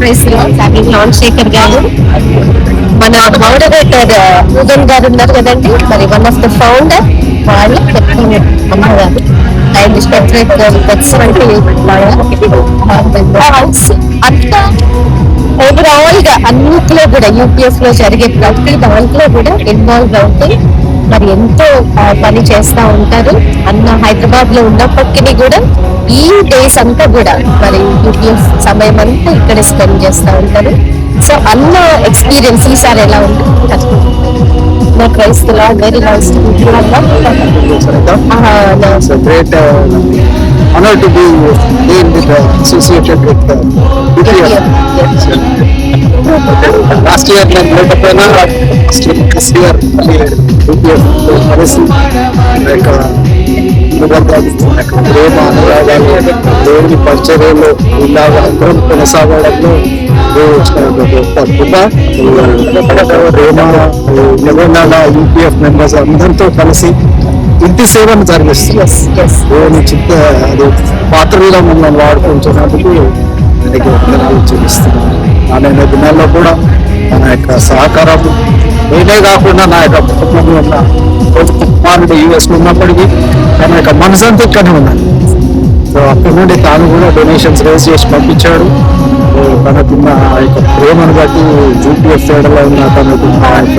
రాజశేఖర్ గారు, మన మోడరేటర్ పూజన్ గారు ఉన్నారు కదండి, మరి వన్ ఆఫ్ ద ఫౌండర్ వాళ్ళు అమ్మగారు అండ్ సెపరేట్ అంతా ఓవరాల్ గా అన్నిట్లో కూడా యూపీఎస్ లో జరిగే ప్రతి దాంట్లో కూడా ఇన్వాల్వ్ అవుతూ మరి ఎంతో పని చేస్తా ఉంటారు. అన్న హైదరాబాద్ లో ఉన్నప్పటికీ కూడా ఈ డేస్ అంతా కూడా మరి యూపీఎస్ సమయం అంతా ఇక్కడ స్పెండ్ చేస్తూ ఉంటారు. సో అన్న ఎక్స్పీరియన్స్ ఈసారి ఎలా ఉంటుంది? నాకు క్రైస్తలా very nice to meet you. Honor to be associated with UPF. Last year నేను లేకపోయినా this year UPF కలిసి ప్రేమ అనురాగాలు దేవుని పరిచర్యలో ఇలాగ అందరం కొనసాగడంలో తెలంగాణ యూపీఎఫ్ మెంబర్స్ అందరితో కలిసి ఇంటి సేవను జరిగిస్తుంది. దేవుని చిత్త అది పాత్రలుగా మనం వాడుకుంటున్నందుకు చూపిస్తున్నాను. రానున్న దినాల్లో కూడా మన యొక్క సహకారం నేనే కాకుండా నా యొక్క కుటుంబంలో ఉన్న కుమారుడు యూఎస్లో ఉన్నప్పటికీ తన యొక్క మనసంతా ఇక్కడనే ఉన్నాడు. సో అక్కడి నుండి తాను కూడా డొనేషన్స్ రేజ్ చేసి పంపించాడు. తనకున్న ఆ యొక్క ప్రేమను బట్టి యూపీఎఫ్ సేవలో ఉన్న తనకున్న ఆ యొక్క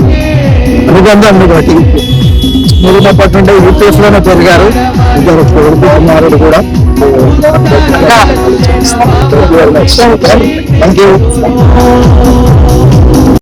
అనుబంధాన్ని బట్టి ఉన్నప్పటి నుండి యూపీఎఫ్ లోనే పెరిగారు. ఇద్దరు కొడుకు కుమారుడు కూడా. Thank you.